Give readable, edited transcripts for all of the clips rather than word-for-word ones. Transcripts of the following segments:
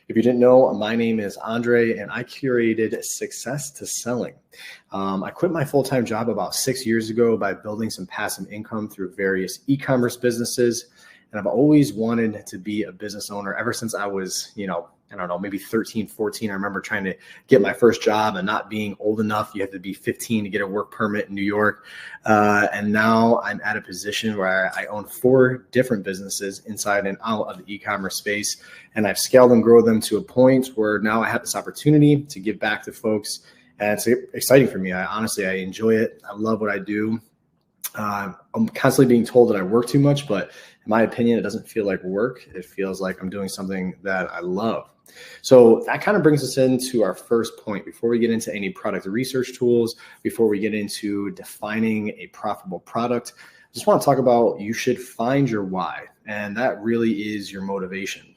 If you didn't know, my name is Andre, and I curated Success to Selling. I quit my full-time job about 6 years ago by building some passive income through various e-commerce businesses. And I've always wanted to be a business owner ever since I was, I don't know, maybe 13, 14. I remember trying to get my first job and not being old enough. You have to be 15 to get a work permit in New York. And now I'm at a position where I own 4 different businesses inside and out of the e-commerce space. And I've scaled and grown them to a point where now I have this opportunity to give back to folks. And it's exciting for me. I enjoy it. I love what I do. I'm constantly being told that I work too much, but in my opinion, it doesn't feel like work. It feels like I'm doing something that I love. So that kind of brings us into our first point. Before we get into any product research tools, before we get into defining a profitable product, I just want to talk about you should find your why. And that really is your motivation.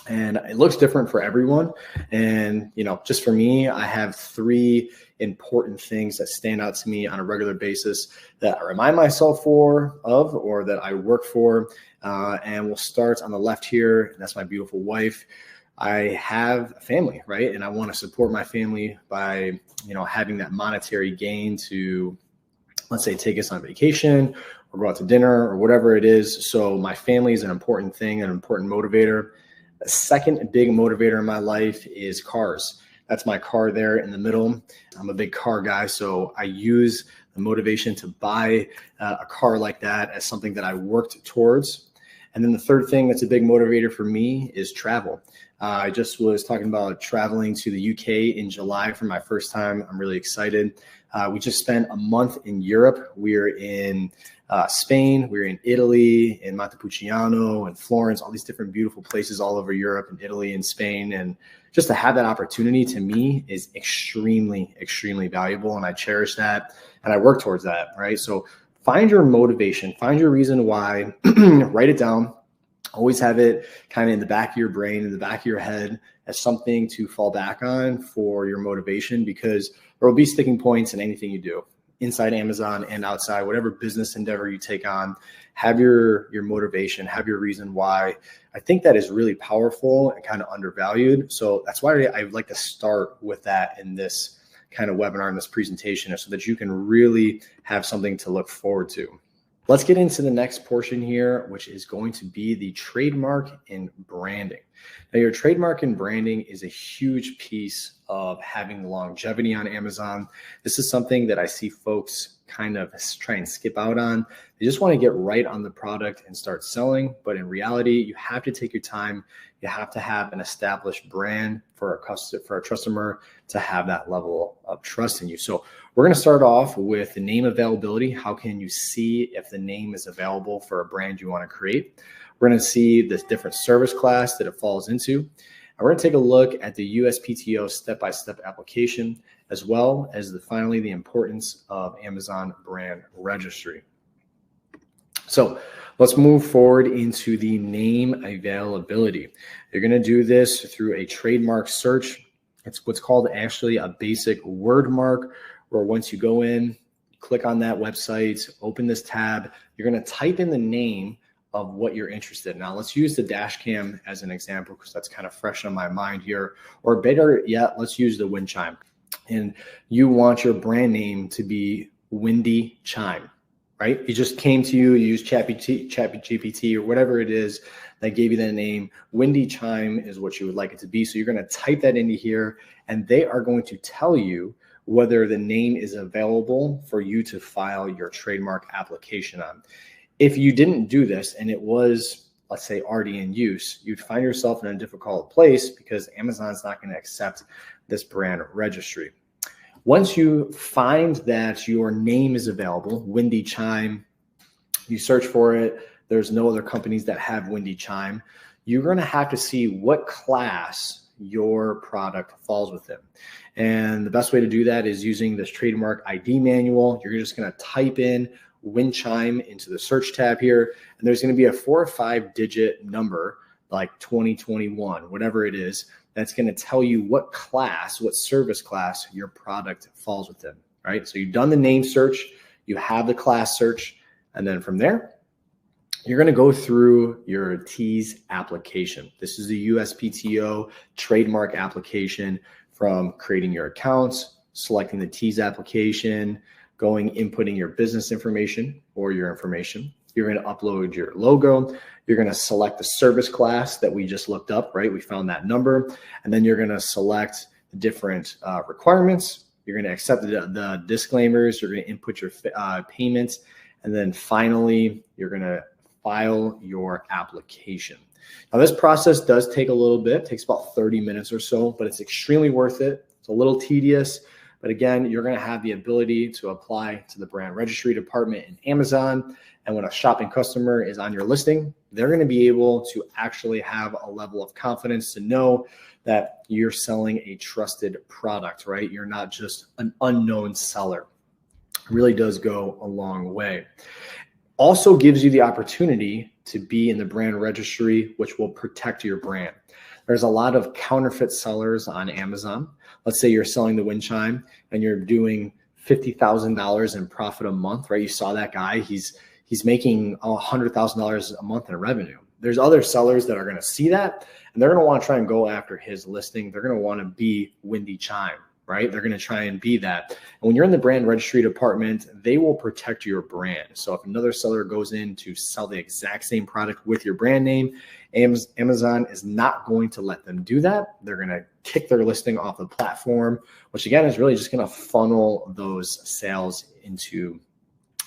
And it looks different for everyone. And, just for me, I have 3 important things that stand out to me on a regular basis that I remind myself of or that I work for. And we'll start on the left here. That's my beautiful wife. I have a family, right? And I want to support my family by, having that monetary gain to, let's say, take us on vacation or go out to dinner or whatever it is. So my family is an important thing, an important motivator. The second big motivator in my life is cars. That's my car there in the middle. I'm a big car guy, so I use the motivation to buy a car like that as something that I worked towards. And then the third thing that's a big motivator for me is travel. I just was talking about traveling to the UK in July for my first time. I'm really excited. We just spent a month in Europe. We're in Spain, we're in Italy, in Montepulciano and Florence, all these different beautiful places all over Europe and Italy and Spain. And just to have that opportunity to me is extremely, extremely valuable. And I cherish that and I work towards that, right? So find your motivation, find your reason why, write it down. Always have it kind of in the back of your brain, in the back of your head as something to fall back on for your motivation, because there will be sticking points in anything you do inside Amazon and outside, whatever business endeavor you take on. Have your motivation, have your reason why. I think that is really powerful and kind of undervalued. So that's why I would like to start with that in this kind of webinar, in this presentation, so that you can really have something to look forward to. Let's get into the next portion here, which is going to be the trademark and branding. Now, your trademark and branding is a huge piece of having longevity on Amazon. This is something that I see folks kind of try and skip out on. They just want to get right on the product and start selling. But in reality, you have to take your time. You have to have an established brand for a customer to have that level of trust in you. So we're going to start off with the name availability. How can you see if the name is available for a brand you want to create? We're going to see the different service class that it falls into. And we're going to take a look at the USPTO step-by-step application, as well as finally the importance of Amazon brand registry. So let's move forward into the name availability. You're going to do this through a trademark search. It's what's called actually a basic word mark, where once you go in, click on that website, open this tab, you're going to type in the name of what you're interested in. Now, let's use the dash cam as an example, because that's kind of fresh on my mind here. Or better yet, let's use the wind chime. And you want your brand name to be Windy Chime, right? It just came to you, you use ChatGPT or whatever it is that gave you that name. Windy Chime is what you would like it to be. So you're going to type that into here, and they are going to tell you whether the name is available for you to file your trademark application on. If you didn't do this and it was, let's say, already in use, you'd find yourself in a difficult place because Amazon's not going to accept this brand registry. Once you find that your name is available, Windy Chime, you search for it, there's no other companies that have Windy Chime, you're going to have to see what class your product falls within. And the best way to do that is using this trademark ID manual. You're just going to type in Wind Chime into the search tab here, and there's going to be a 4 or 5 digit number like 2021, whatever it is, that's going to tell you what class, what service class your product falls within, right? So you've done the name search, you have the class search, and then from there, you're going to go through your T's application. This is the USPTO trademark application, from creating your accounts, selecting the T's application, inputting your business information or your information. You're going to upload your logo. You're going to select the service class that we just looked up, right? We found that number. And then you're going to select the different requirements. You're going to accept the disclaimers. You're going to input your payments. And then finally, you're going to file your application. Now, this process does take a little bit. It takes about 30 minutes or so, but it's extremely worth it. It's a little tedious, but again, you're going to have the ability to apply to the brand registry department in Amazon. And when a shopping customer is on your listing, they're going to be able to actually have a level of confidence to know that you're selling a trusted product, right? You're not just an unknown seller. It really does go a long way. Also gives you the opportunity to be in the brand registry, which will protect your brand. There's a lot of counterfeit sellers on Amazon. Let's say you're selling the wind chime and you're doing $50,000 in profit a month, right? You saw that guy, he's making $100,000 a month in revenue. There's other sellers that are going to see that and they're going to want to try and go after his listing. They're going to want to be windy chime, right? They're going to try and be that. And when you're in the brand registry department, they will protect your brand. So if another seller goes in to sell the exact same product with your brand name, Amazon is not going to let them do that. They're going to kick their listing off the platform, which again is really just going to funnel those sales into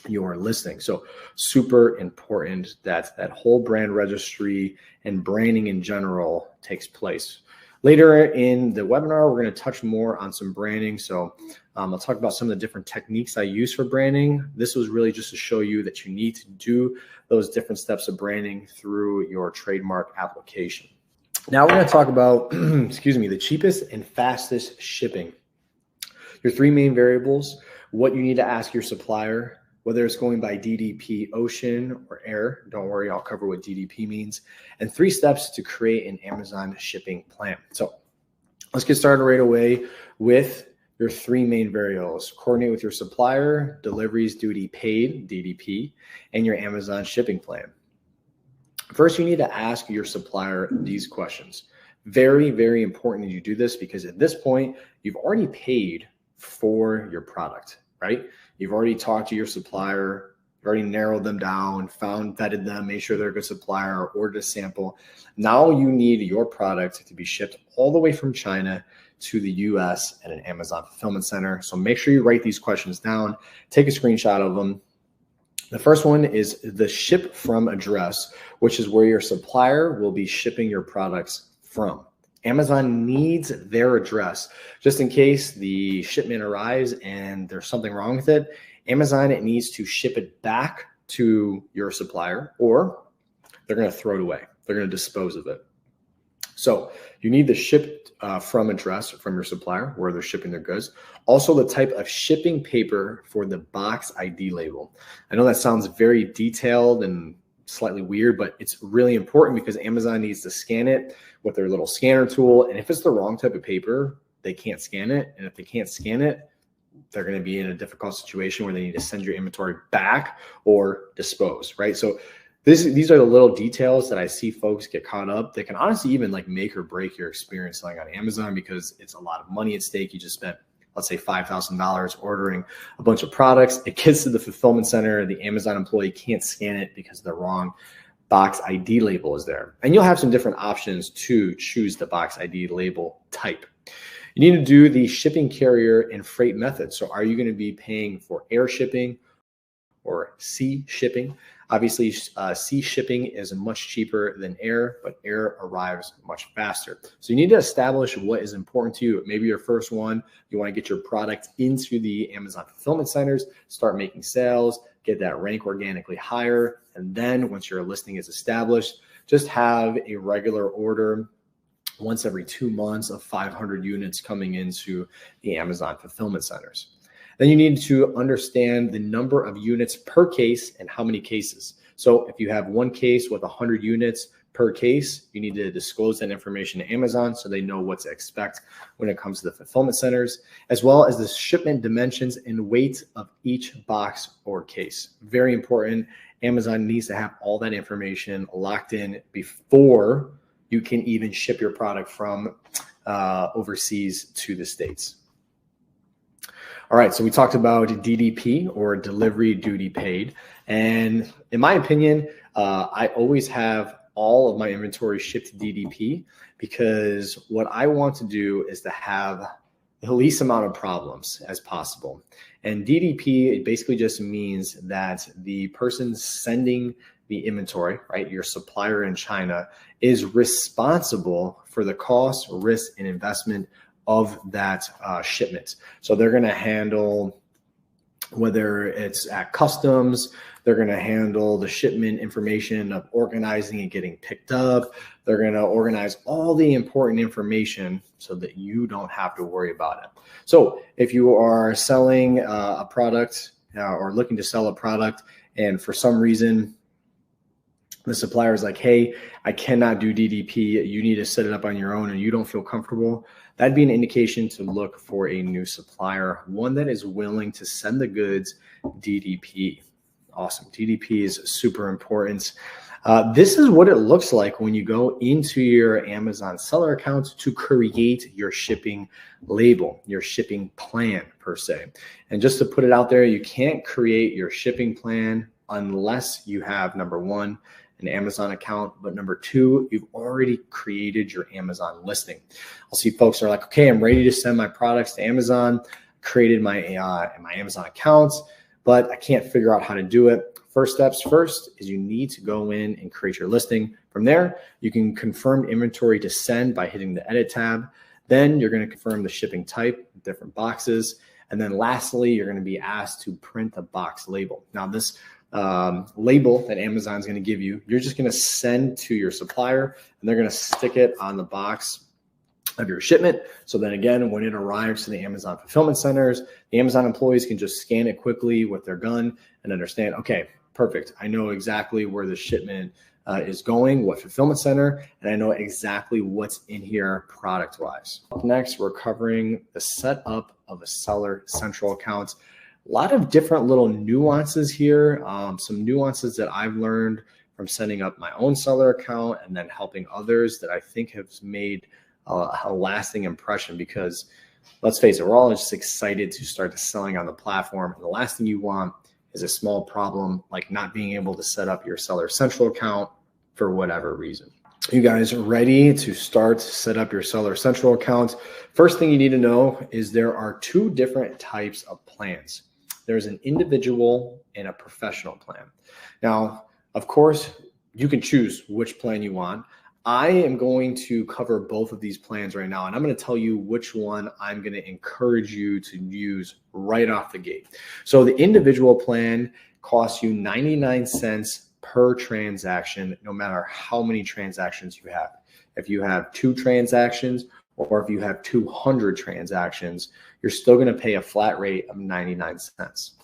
your listing. So super important that that whole brand registry and branding in general takes place. Later in the webinar, we're going to touch more on some branding. So I'll talk about some of the different techniques I use for branding. This was really just to show you that you need to do those different steps of branding through your trademark application. Now we're going to talk about, excuse me, the cheapest and fastest shipping. Your three main variables, what you need to ask your supplier, whether it's going by DDP, ocean, or air. Don't worry, I'll cover what DDP means. And 3 steps to create an Amazon shipping plan. So let's get started right away with your 3 main variables. Coordinate with your supplier, deliveries duty paid, DDP, and your Amazon shipping plan. First, you need to ask your supplier these questions. Very, very important that you do this because at this point, you've already paid for your product, right? You've already talked to your supplier, you've already narrowed them down, vetted them, made sure they're a good supplier, ordered a sample. Now you need your product to be shipped all the way from China to the US at an Amazon fulfillment center. So make sure you write these questions down, take a screenshot of them. The first one is the ship from address, which is where your supplier will be shipping your products from. Amazon needs their address just in case the shipment arrives and there's something wrong with it. Amazon, it needs to ship it back to your supplier or they're going to throw it away. They're going to dispose of it. So you need the ship from address from your supplier where they're shipping their goods. Also the type of shipping paper for the box ID label. I know that sounds very detailed and slightly weird, but it's really important because Amazon needs to scan it with their little scanner tool. And if it's the wrong type of paper, they can't scan it. And if they can't scan it, they're going to be in a difficult situation where they need to send your inventory back or dispose, right? So these are the little details that I see folks get caught up. They can honestly even like make or break your experience selling on Amazon because it's a lot of money at stake. You just spent, let's say $5,000 ordering a bunch of products. It gets to the fulfillment center. The Amazon employee can't scan it because the wrong box ID label is there. And you'll have some different options to choose the box ID label type. You need to do the shipping carrier and freight method. So are you going to be paying for air shipping or sea shipping? Obviously, sea shipping is much cheaper than air, but air arrives much faster. So you need to establish what is important to you. Maybe your first one, you want to get your product into the Amazon fulfillment centers, start making sales, get that rank organically higher. And then once your listing is established, just have a regular order once every 2 months of 500 units coming into the Amazon fulfillment centers. Then you need to understand the number of units per case and how many cases. So if you have one case with 100 units per case, you need to disclose that information to Amazon so they know what to expect when it comes to the fulfillment centers, as well as the shipment dimensions and weight of each box or case. Very important. Amazon needs to have all that information locked in before you can even ship your product from overseas to the States. All right, so we talked about DDP, or delivery duty paid. And in my opinion, I always have all of my inventory shipped to DDP, because what I want to do is to have the least amount of problems as possible. And DDP, it basically just means that the person sending the inventory, right, your supplier in China, is responsible for the cost, risk, and investment of that shipment. So they're going to handle, whether it's at customs, they're going to handle the shipment information of organizing and getting picked up. They're going to organize all the important information so that you don't have to worry about it. So if you are selling a product or looking to sell a product, and for some reason the supplier is like, hey, I cannot do DDP, you need to set it up on your own, and you don't feel comfortable, that'd be an indication to look for a new supplier, one that is willing to send the goods DDP. Awesome. DDP is super important. This is what it looks like when you go into your Amazon seller account to create your shipping label, your shipping plan per se. And just to put it out there, you can't create your shipping plan unless you have, number one, an Amazon account, but number two, you've already created your Amazon listing. I'll see folks are like, okay, I'm ready to send my products to Amazon, created my Amazon accounts, but I can't figure out how to do it. First steps first is you need to go in and create your listing. From there, you can confirm inventory to send by hitting the edit tab. Then you're going to confirm the shipping type, different boxes. And then lastly, you're going to be asked to print a box label. Now this label that Amazon's going to give you, you're just going to send to your supplier, and they're going to stick it on the box of your shipment. So then again, when it arrives to the Amazon fulfillment centers, the Amazon employees can just scan it quickly with their gun and understand, okay, perfect. I know exactly where the shipment is going, what fulfillment center, and I know exactly what's in here product wise. Up next, we're covering the setup of a seller central account. A lot of different little nuances here, some nuances that I've learned from setting up my own seller account and then helping others that I think have made a lasting impression, because let's face it, we're all just excited to start selling on the platform. And the last thing you want is a small problem like not being able to set up your seller central account for whatever reason. You guys are ready to start set up your seller central account? First thing you need to know is there are two different types of plans. There's an individual and a professional plan. Now, of course, you can choose which plan you want. I am going to cover both of these plans right now, and I'm going to tell you which one I'm going to encourage you to use right off the gate. So the individual plan costs you 99 cents per transaction, no matter how many transactions you have. If you have 2 transactions or if you have 200 transactions, you're still going to pay a flat rate of 99 cents.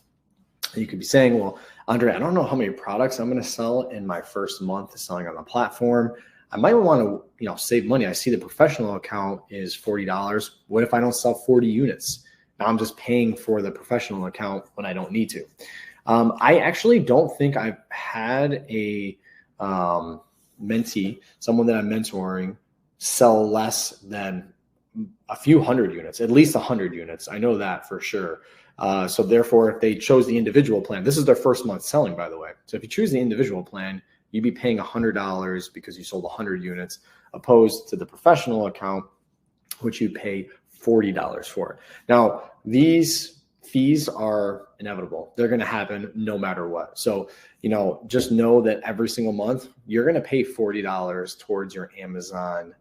You could be saying, well, Andre, I don't know how many products I'm going to sell in my first month of selling on the platform. I might want to, save money. I see the professional account is $40. What if I don't sell 40 units? Now I'm just paying for the professional account when I don't need to. I actually don't think I've had a mentee, someone that I'm mentoring, sell less than a few hundred units, at least 100 units. I know that for sure. So therefore, if they chose the individual plan, this is their first month selling, by the way. So if you choose the individual plan, you'd be paying $100 because you sold 100 units, opposed to the professional account, which you pay $40 for. Now, these fees are inevitable. They're going to happen no matter what. So, just know that every single month, you're going to pay $40 towards your Amazon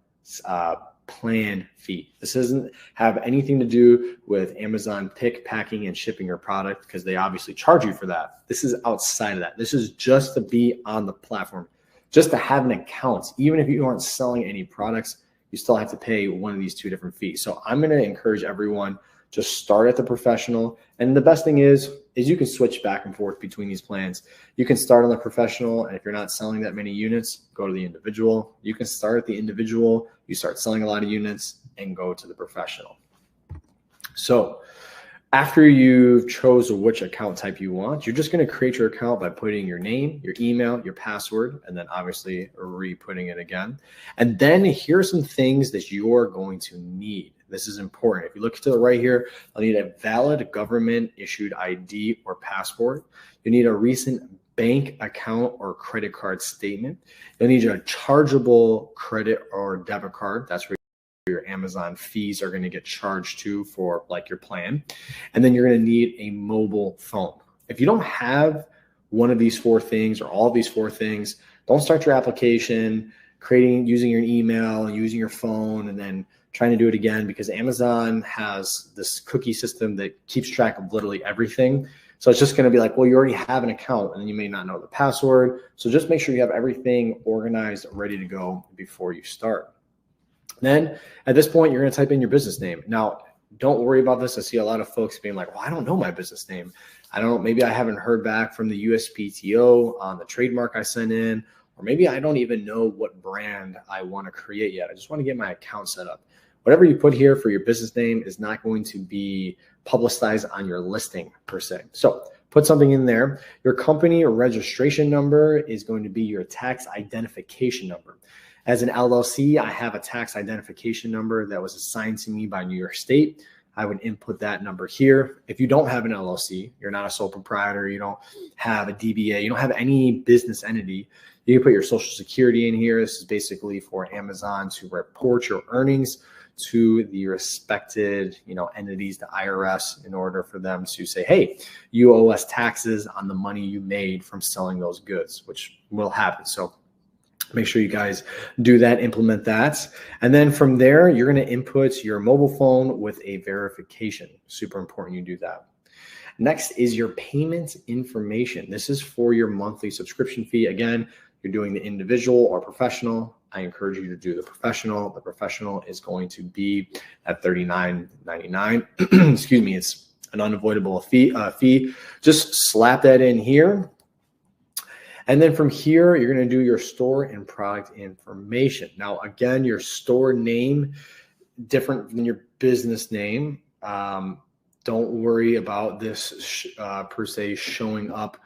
plan fee. This doesn't have anything to do with Amazon pick, packing, and shipping your product, because they obviously charge you for that. This is outside of that. This is just to be on the platform, just to have an account. Even if you aren't selling any products, you still have to pay one of these 2 different fees. So I'm going to encourage everyone, just start at the professional. And the best thing is you can switch back and forth between these plans. You can start on the professional, and if you're not selling that many units, go to the individual. You can start at the individual, you start selling a lot of units, and go to the professional. So After you've chosen which account type you want, you're just going to create your account by putting your name, your email, your password, and then obviously re-putting it again. And then here are some things that you're going to need. This is important. If you look to the right here, you'll need a valid government issued ID or passport. You need a recent bank account or credit card statement. You'll need a chargeable credit or debit card. That's where your Amazon fees are going to get charged to for like your plan. And then you're going to need a mobile phone. If you don't have one of these four things or all of these four things, don't start your application using your email and using your phone and then trying to do it again, because Amazon has this cookie system that keeps track of literally everything. So it's just going to be like, well, you already have an account and you may not know the password. So just make sure you have everything organized, ready to go before you start. Then at this point, you're going to type in your business name. Now, don't worry about this. I see a lot of folks being like, well, I don't know my business name. I don't know. Maybe I haven't heard back from the USPTO on the trademark I sent in, or maybe I don't even know what brand I want to create yet. I just want to get my account set up. Whatever you put here for your business name is not going to be publicized on your listing per se. So put something in there. Your company registration number is going to be your tax identification number. As an LLC, I have a tax identification number that was assigned to me by New York State. I would input that number here. If you don't have an LLC, you're not a sole proprietor, you don't have a DBA, you don't have any business entity, you can put your social security in here. This is basically for Amazon to report your earnings to the respected, entities, the IRS, in order for them to say, hey, you owe us taxes on the money you made from selling those goods, which will happen. So make sure you guys do that, implement that. And then from there, you're going to input your mobile phone with a verification. Super important you do that. Next is your payment information. This is for your monthly subscription fee. Again, you're doing the individual or professional. I encourage you to do the professional. The professional is going to be at $39.99. Excuse me, it's an unavoidable fee. Just slap that in here. And then from here, you're going to do your store and product information. Now, again, your store name, different than your business name. Don't worry about this per se showing up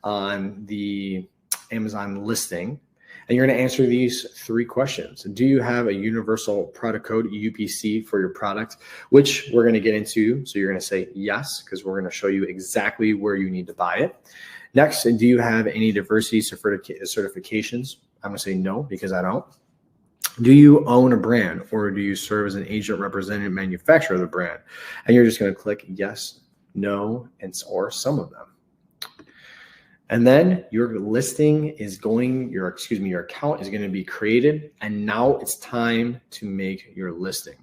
on the Amazon listing. And you're going to answer these three questions. Do you have a universal product code, UPC, for your product, which we're going to get into. So you're going to say yes, because we're going to show you exactly where you need to buy it. Next, do you have any diversity certifications? I'm going to say no, because I don't. Do you own a brand, or do you serve as an agent, representative, manufacturer of the brand? And you're just going to click yes, no, or some of them. And then your listing is your account is going to be created. And now it's time to make your listing.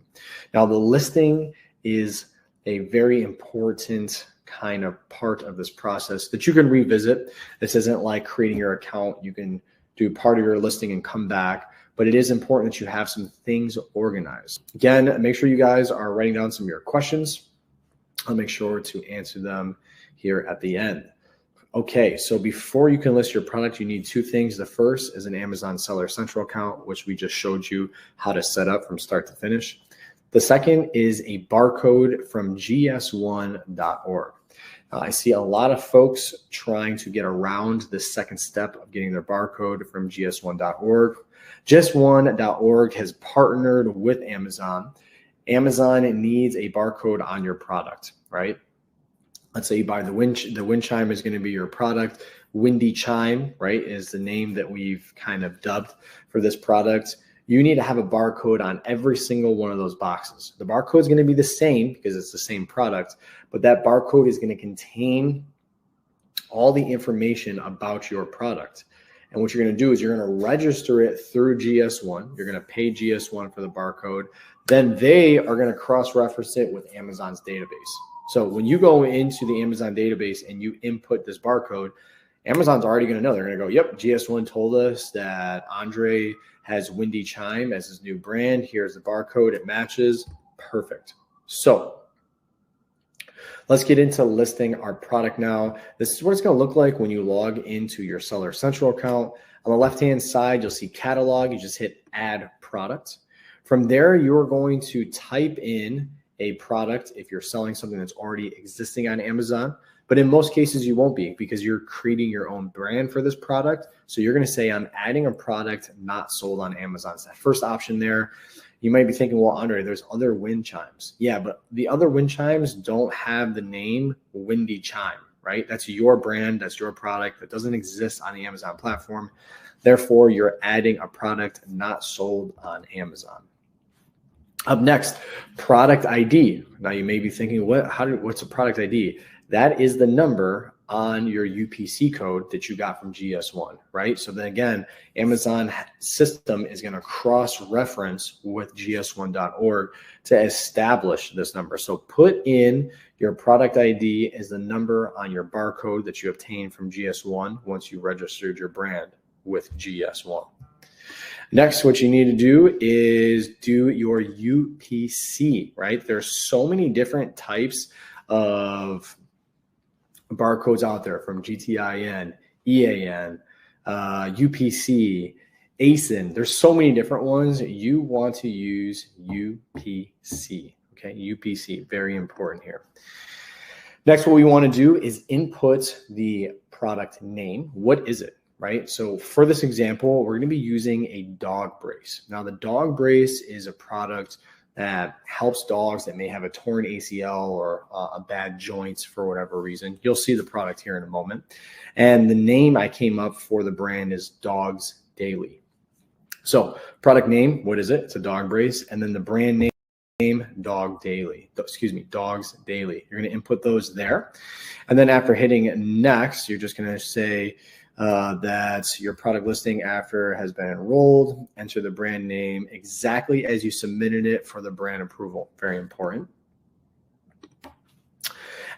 Now the listing is a very important kind of part of this process that you can revisit. This isn't like creating your account. You can do part of your listing and come back, but it is important that you have some things organized. Again, make sure you guys are writing down some of your questions. I'll make sure to answer them here at the end. Okay, so before you can list your product, you need two things. The first is an Amazon Seller Central account, which we just showed you how to set up from start to finish. The second is a barcode from gs1.org. I see a lot of folks trying to get around the second step of getting their barcode from gs1.org. gs1.org has partnered with Amazon. Amazon needs a barcode on your product, right? Let's say you buy the wind chime is going to be your product. Windy Chime, right, is the name that we've kind of dubbed for this product. You need to have a barcode on every single one of those boxes. The barcode is going to be the same because it's the same product, but that barcode is going to contain all the information about your product. And what you're going to do is you're going to register it through GS1. You're going to pay GS1 for the barcode. Then they are going to cross-reference it with Amazon's database. So when you go into the Amazon database and you input this barcode, Amazon's already going to know. They're going to go, yep, GS1 told us that Andre has Windy Chime as his new brand. Here's the barcode. It matches. Perfect. So let's get into listing our product now. This is what it's going to look like when you log into your Seller Central account. On the left-hand side, you'll see catalog. You just hit add product. From there, you're going to type in a product if you're selling something that's already existing on Amazon. But in most cases, you won't be, because you're creating your own brand for this product. So you're going to say, I'm adding a product not sold on Amazon. So that first option there, you might be thinking, well, Andre, there's other wind chimes. Yeah, but the other wind chimes don't have the name Windy Chime, right? That's your brand. That's your product that doesn't exist on the Amazon platform. Therefore, you're adding a product not sold on Amazon. Up next, product ID. Now you may be thinking, what's a product ID? That is the number on your UPC code that you got from GS1, right? So then again, Amazon system is going to cross-reference with gs1.org to establish this number. So put in your product ID as the number on your barcode that you obtained from GS1 once you registered your brand with GS1. Next, what you need to do is do your UPC, right? There's so many different types of barcodes out there, from GTIN, EAN, UPC, ASIN. There's so many different ones. You want to use UPC, okay? UPC, very important here. Next, what we want to do is input the product name. What is it, right? So for this example, we're going to be using a dog brace. Now, the dog brace is a product that helps dogs that may have a torn ACL or a bad joint for whatever reason. You'll see the product here in a moment. And the name I came up for the brand is Dogs Daily. So product name, what is it? It's a dog brace. And then the brand name, Dogs Daily. You're going to input those there. And then after hitting next, you're just going to say that your product listing after has been enrolled, enter the brand name exactly as you submitted it for the brand approval. Very important.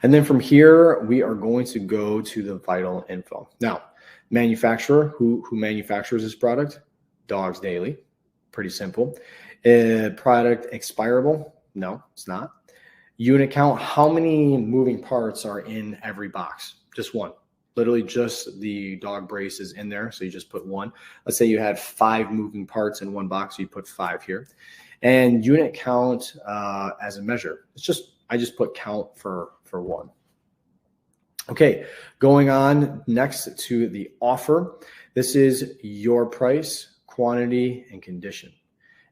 And then from here, we are going to go to the vital info. Now, manufacturer, who manufactures this product? Dogs Daily. Pretty simple. Product expirable? No, it's not. Unit count, how many moving parts are in every box? Just one. Literally just the dog brace is in there. So you just put one. Let's say you had 5 moving parts in one box. So you put 5 here. And unit count as a measure. I just put count for 1. Okay, going on next to the offer. This is your price, quantity, and condition.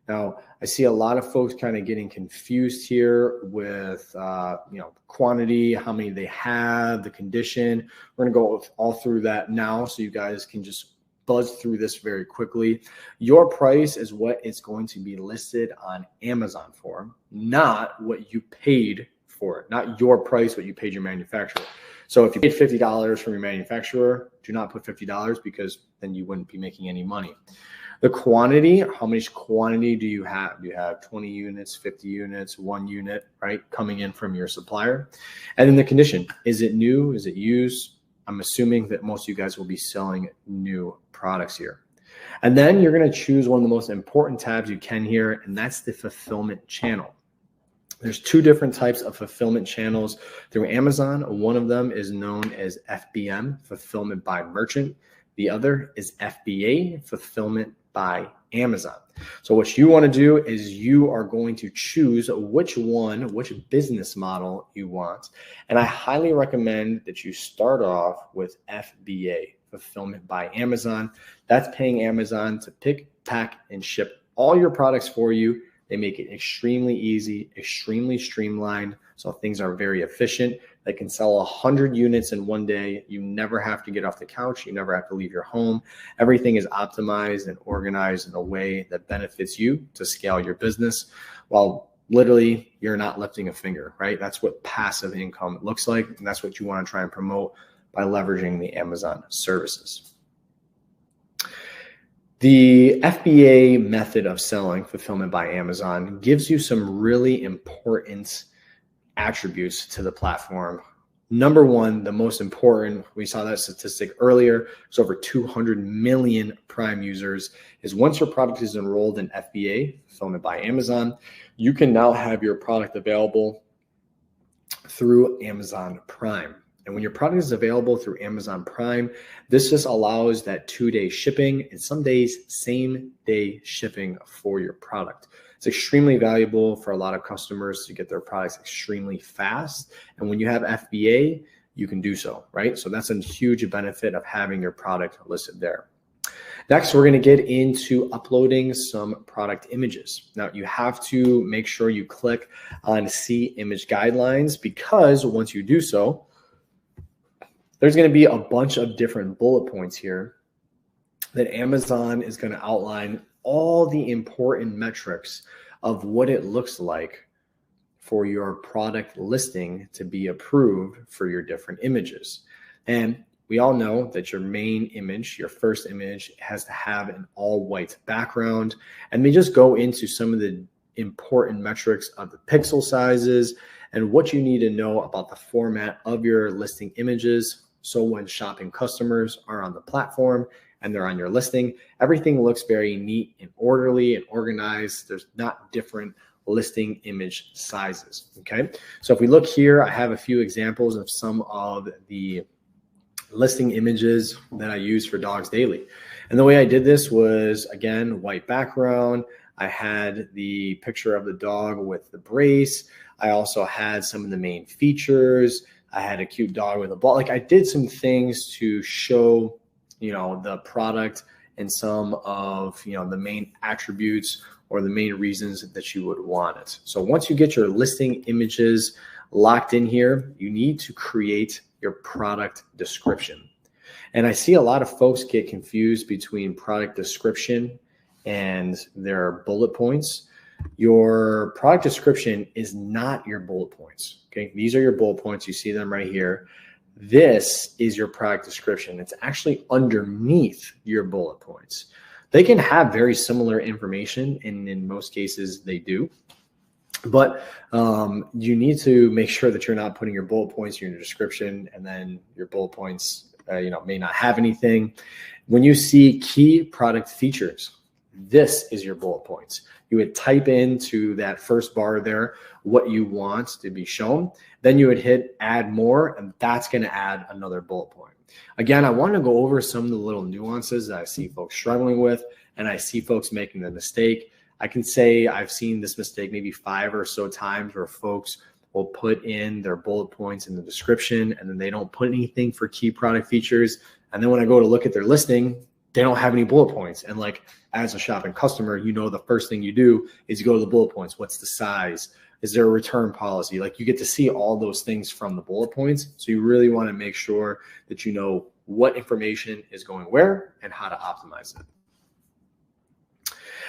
Now, I see a lot of folks kind of getting confused here with, quantity, how many they have, the condition. We're going to go all through that now so you guys can just buzz through this very quickly. Your price is what it's going to be listed on Amazon for, not what you paid for it, not your price, what you paid your manufacturer. So if you paid $50 from your manufacturer, do not put $50 because then you wouldn't be making any money. The quantity, how much quantity do you have? Do you have 20 units, 50 units, 1 unit, right, coming in from your supplier? And then the condition, is it new? Is it used? I'm assuming that most of you guys will be selling new products here. And then you're going to choose one of the most important tabs you can here, and that's the fulfillment channel. There's 2 different types of fulfillment channels through Amazon. One of them is known as FBM, Fulfillment by Merchant. The other is FBA, Fulfillment by Amazon. So what you want to do is you are going to choose which business model you want. And I highly recommend that you start off with FBA, Fulfillment by Amazon. That's paying Amazon to pick, pack, and ship all your products for you. They make it extremely easy, extremely streamlined, so things are very efficient. They can sell 100 units in one day. You never have to get off the couch. You never have to leave your home. Everything is optimized and organized in a way that benefits you to scale your business while literally you're not lifting a finger, right? That's what passive income looks like, and that's what you want to try and promote by leveraging the Amazon services. The FBA method of selling, Fulfillment by Amazon, gives you some really important attributes to the platform. Number one, the most important, we saw that statistic earlier, it's over 200 million Prime users, is once your product is enrolled in FBA, Fulfillment by Amazon, you can now have your product available through Amazon Prime. And when your product is available through Amazon Prime, this just allows that 2-day shipping and some days same-day shipping for your product. It's extremely valuable for a lot of customers to get their products extremely fast. And when you have FBA, you can do so, right? So that's a huge benefit of having your product listed there. Next, we're going to get into uploading some product images. Now, you have to make sure you click on See Image Guidelines, because once you do so, there's going to be a bunch of different bullet points here that Amazon is going to outline all the important metrics of what it looks like for your product listing to be approved for your different images. And we all know that your main image, your first image, has to have an all white background. And they just go into some of the important metrics of the pixel sizes and what you need to know about the format of your listing images. So when shopping customers are on the platform and they're on your listing, everything looks very neat and orderly and organized. There's not different listing image sizes, okay? So if we look here, I have a few examples of some of the listing images that I use for Dogs Daily. And the way I did this was, again, white background. I had the picture of the dog with the brace. I also had some of the main features. I had a cute dog with a ball. Like, I did some things to show, the product and some of, the main attributes or the main reasons that you would want it. So once you get your listing images locked in here, you need to create your product description. And I see a lot of folks get confused between product description and their bullet points. Your product description is not your bullet points. Okay, these are your bullet points. You see them right here. This is your product description. It's actually underneath your bullet points. They can have very similar information, and in most cases they do. But you need to make sure that you're not putting your bullet points in your description, and then your bullet points may not have anything. When you see key product features, this is your bullet points. You would type into that first bar there what you want to be shown. Then you would hit add more, and that's going to add another bullet point. Again, I want to go over some of the little nuances that I see folks struggling with, and I see folks making the mistake. I can say I've seen this mistake maybe 5 or so times where folks will put in their bullet points in the description, and then they don't put anything for key product features. And then when I go to look at their listing, they don't have any bullet points. And like, as a shopping customer, the first thing you do is you go to the bullet points. What's the size? Is there a return policy? Like, you get to see all those things from the bullet points. So you really want to make sure that you know what information is going where and how to optimize it.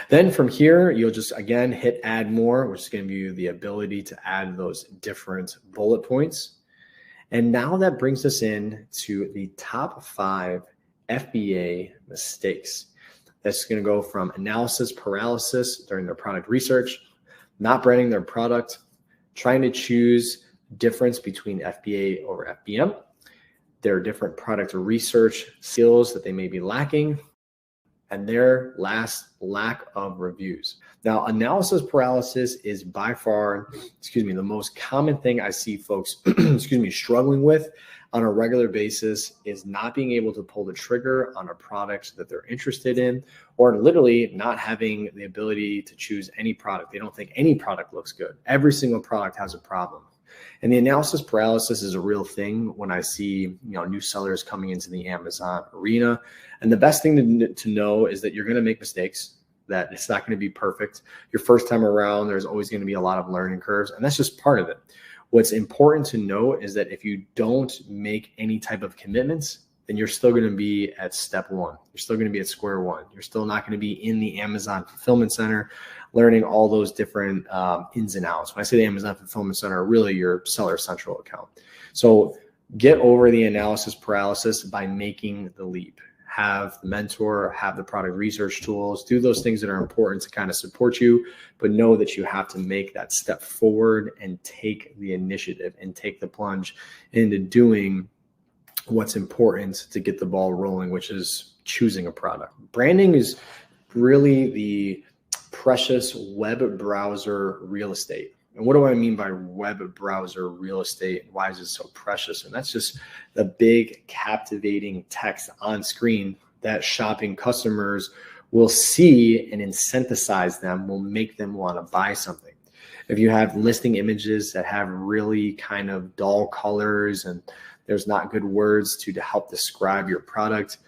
Then from here, you'll just, again, hit add more, which is going to give you the ability to add those different bullet points. And now that brings us in to the top 5 FBA mistakes. That's going to go from analysis paralysis during their product research, not branding their product, trying to choose difference between FBA over FBM, their different product research skills that they may be lacking, and their lack of reviews. Now, analysis paralysis is by far, the most common thing I see folks, struggling with on a regular basis is not being able to pull the trigger on a product that they're interested in, or literally not having the ability to choose any product. They don't think any product looks good. Every single product has a problem. And the analysis paralysis is a real thing when I see new sellers coming into the Amazon arena. And the best thing to know is that you're going to make mistakes, that it's not going to be perfect. Your first time around, there's always going to be a lot of learning curves, and that's just part of it. What's important to know is that if you don't make any type of commitments, then you're still going to be at step 1. You're still going to be at square 1. You're still not going to be in the Amazon Fulfillment Center learning all those different ins and outs. When I say the Amazon Fulfillment Center, really your Seller Central account. So get over the analysis paralysis by making the leap. Have the mentor, have the product research tools, do those things that are important to kind of support you, but know that you have to make that step forward and take the initiative and take the plunge into doing what's important to get the ball rolling, which is choosing a product. Branding is really the precious web browser real estate. And what do I mean by web browser real estate? Why is it so precious? And that's just the big captivating text on screen that shopping customers will see and incentivize them, will make them want to buy something. If you have listing images that have really kind of dull colors and there's not good words to help describe your product,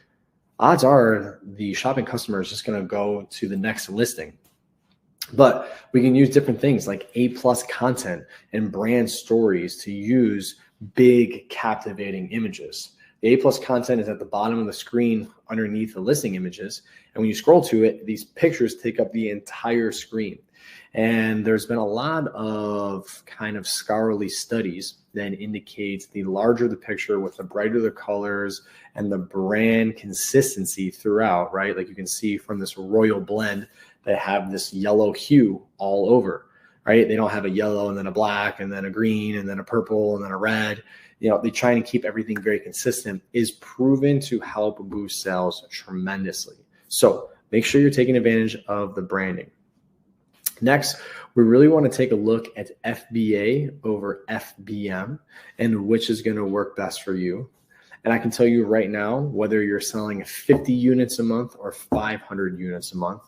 odds are the shopping customer is just going to go to the next listing. But we can use different things like A+ content and brand stories to use big captivating images. The A+ content is at the bottom of the screen underneath the listing images. And when you scroll to it, these pictures take up the entire screen. And there's been a lot of kind of scholarly studies that indicates the larger the picture with the brighter the colors and the brand consistency throughout, right? Like you can see from this royal blend, they have this yellow hue all over, right? They don't have a yellow and then a black and then a green and then a purple and then a red. You know, they try to keep everything very consistent, is proven to help boost sales tremendously. So make sure you're taking advantage of the branding. Next, we really want to take a look at FBA over FBM and which is going to work best for you. And I can tell you right now, whether you're selling 50 units a month or 500 units a month,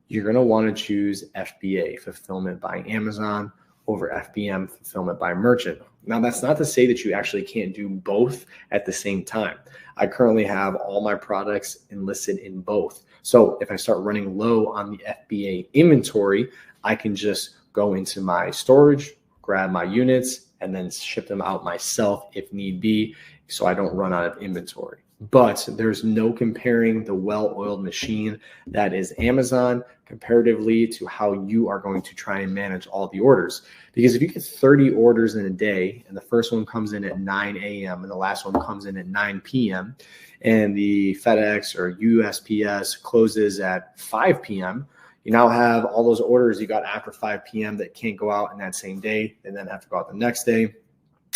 you're going to want to choose FBA, fulfillment by Amazon, over FBM, fulfillment by merchant. Now, that's not to say that you actually can't do both at the same time. I currently have all my products enlisted in both. So if I start running low on the FBA inventory, I can just go into my storage, grab my units, and then ship them out myself if need be, so I don't run out of inventory. But there's no comparing the well-oiled machine that is Amazon comparatively to how you are going to try and manage all the orders. Because if you get 30 orders in a day and the first one comes in at 9 a.m. and the last one comes in at 9 p.m. and the FedEx or USPS closes at 5 p.m., you now have all those orders you got after 5 p.m. that can't go out in that same day and then have to go out the next day.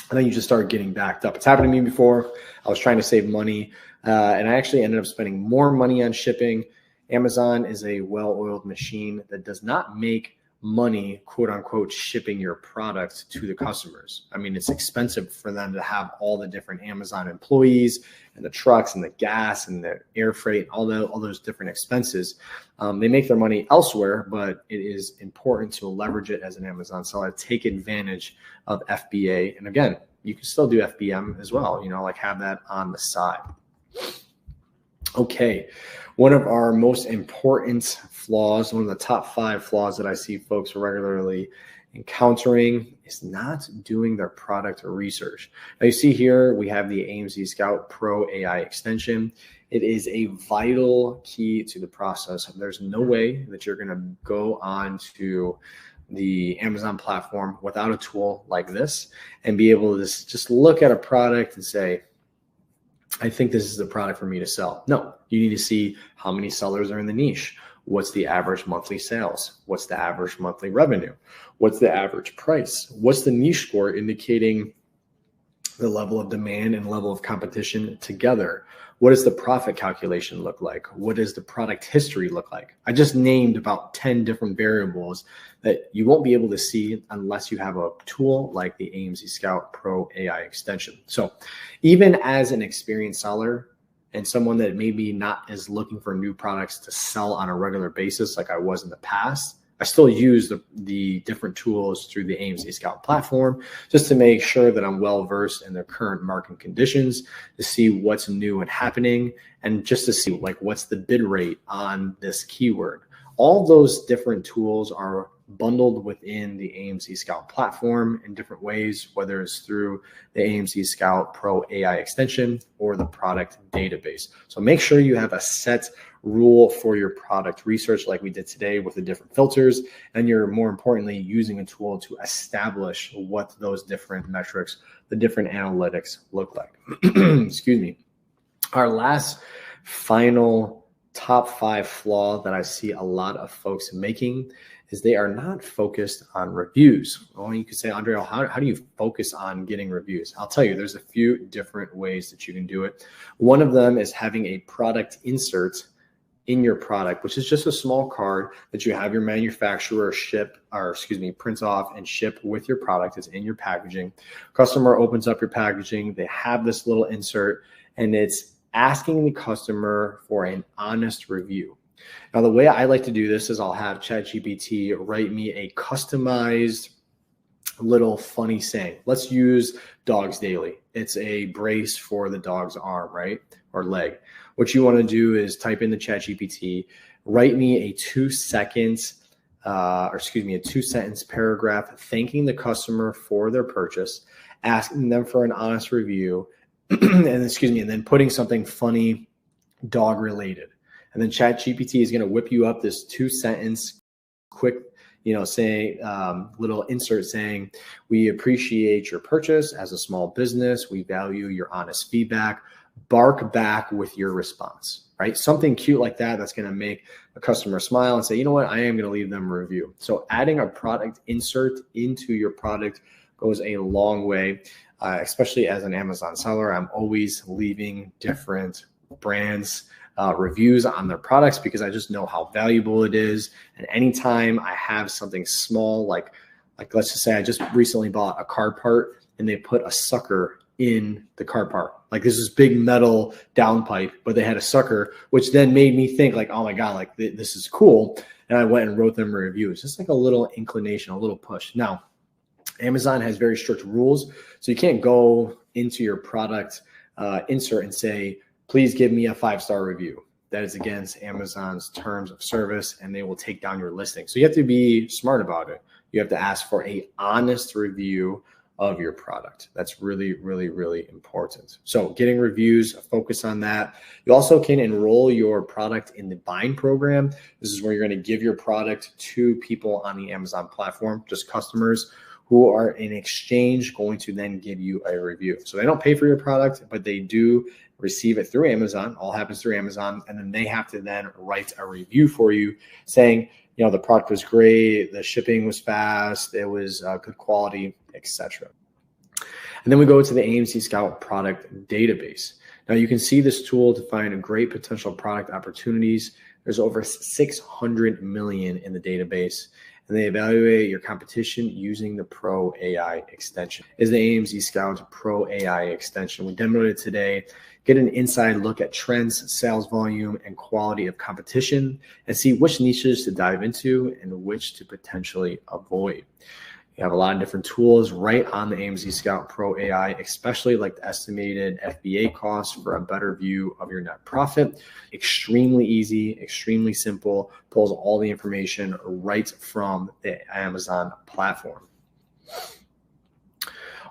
And then you just start getting backed up. It's happened to me before. I was trying to save money, and I actually ended up spending more money on shipping. Amazon is a well-oiled machine that does not make money, quote unquote, shipping your product to the customers. I mean, it's expensive for them to have all the different Amazon employees and the trucks and the gas and the air freight, all those different expenses. They make their money elsewhere, but it is important to leverage it as an Amazon seller, take advantage of FBA. And again, you can still do FBM as well, you know, like have that on the side. Okay, one of our most important flaws, one of the top 5 flaws that I see folks regularly encountering is not doing their product research. Now you see here, we have the AMZScout Pro AI extension. It is a vital key to the process. There's no way that you're gonna go on to the Amazon platform without a tool like this and be able to just look at a product and say, I think this is the product for me to sell. No, you need to see how many sellers are in the niche. What's the average monthly sales? What's the average monthly revenue? What's the average price? What's the niche score indicating the level of demand and level of competition together? What does the profit calculation look like? What does the product history look like? I just named about 10 different variables that you won't be able to see unless you have a tool like the AMZScout Pro AI extension. So even as an experienced seller and someone that maybe not is looking for new products to sell on a regular basis like I was in the past, I still use the different tools through the AMZScout platform just to make sure that I'm well versed in the current market conditions, to see what's new and happening, and just to see like what's the bid rate on this keyword. All those different tools are bundled within the AMZScout platform in different ways, whether it's through the AMZScout Pro AI extension or the product database. So make sure you have a set rule for your product research like we did today with the different filters, and you're more importantly using a tool to establish what those different metrics, the different analytics look like. Excuse me. Our last final top 5 flaw that I see a lot of folks making is they are not focused on reviews. Well, you could say, Andre, how do you focus on getting reviews? I'll tell you, there's a few different ways that you can do it. One of them is having a product insert in your product, which is just a small card that you have your manufacturer print off and ship with your product. It's in your packaging. Customer opens up your packaging. They have this little insert, and it's asking the customer for an honest review. Now, the way I like to do this is I'll have ChatGPT write me a customized little funny saying. Let's use Dogs Daily. It's a brace for the dog's arm, right? Or leg. What you want to do is type in the ChatGPT, write me a 2-sentence paragraph thanking the customer for their purchase, asking them for an honest review, and then putting something funny dog related. And then ChatGPT is going to whip you up this 2-sentence quick, little insert saying, we appreciate your purchase as a small business. We value your honest feedback. Bark back with your response, right? Something cute like that that's going to make a customer smile and say, you know what, I am going to leave them a review. So adding a product insert into your product goes a long way, especially as an Amazon seller. I'm always leaving different brands reviews on their products because I just know how valuable it is. And anytime I have something small, like let's just say I just recently bought a car part and they put a sucker in the car part. Like this is big metal downpipe, but they had a sucker, which then made me think like, oh my God, like this is cool. And I went and wrote them a review. It's just like a little inclination, a little push. Now, Amazon has very strict rules. So you can't go into your product insert and say, please give me a 5-star review. That is against Amazon's terms of service and they will take down your listing. So you have to be smart about it. You have to ask for an honest review of your product. That's really, really, really important. So getting reviews, focus on that. You also can enroll your product in the buying program. This is where you're going to give your product to people on the Amazon platform, just customers who are in exchange going to then give you a review. So they don't pay for your product, but they do receive it through Amazon. All happens through Amazon. And then they have to then write a review for you saying, the product was great, the shipping was fast, it was good quality, etc. And then we go to the AMZScout product database. Now you can see this tool to find great potential product opportunities. There's over 600 million in the database, and they evaluate your competition using the Pro AI extension. Is the AMZScout Pro AI extension. We demoed it today. Get an inside look at trends, sales volume, and quality of competition, and see which niches to dive into and which to potentially avoid. You have a lot of different tools right on the AMZScout Pro AI, especially like the estimated FBA costs for a better view of your net profit. Extremely easy, extremely simple, pulls all the information right from the Amazon platform.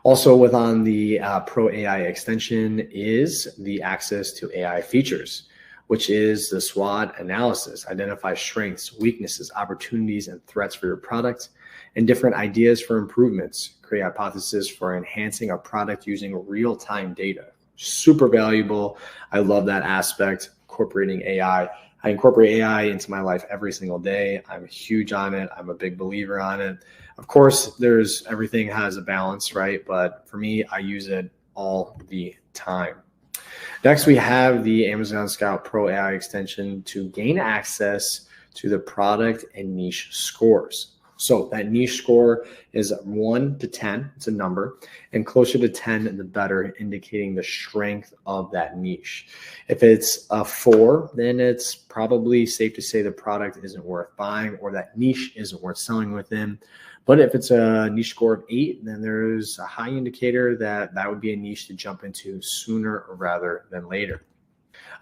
Also within the Pro AI extension is the access to AI features, which is the SWOT analysis, identify strengths, weaknesses, opportunities, and threats for your product, and different ideas for improvements, create hypotheses for enhancing a product using real-time data. Super valuable. I love that aspect, incorporating AI. I incorporate AI into my life every single day. I'm huge on it. I'm a big believer on it. Of course, everything has a balance, right? But for me, I use it all the time. Next, we have the AMZScout Pro AI extension to gain access to the product and niche scores. So that niche score is 1 to 10, it's a number, and closer to 10, the better, indicating the strength of that niche. If it's a 4, then it's probably safe to say the product isn't worth buying or that niche isn't worth selling within. But if it's a niche score of 8, then there's a high indicator that would be a niche to jump into sooner rather than later.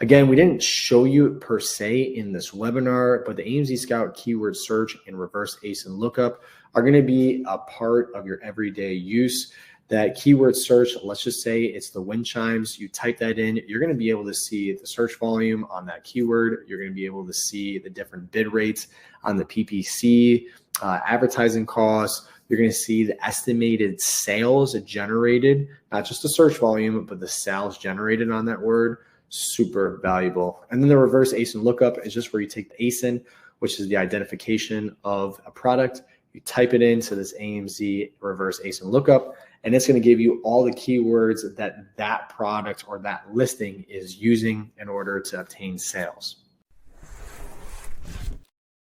Again, we didn't show you per se in this webinar, but the AMZScout keyword search and reverse ASIN lookup are going to be a part of your everyday use. That keyword search, let's just say it's the wind chimes. You type that in, you're going to be able to see the search volume on that keyword. You're going to be able to see the different bid rates on the PPC, advertising costs. You're going to see the estimated sales generated, not just the search volume, but the sales generated on that word. Super valuable. And then the reverse ASIN lookup is just where you take the ASIN, which is the identification of a product. You type it into this AMZ reverse ASIN lookup, and it's going to give you all the keywords that product or that listing is using in order to obtain sales.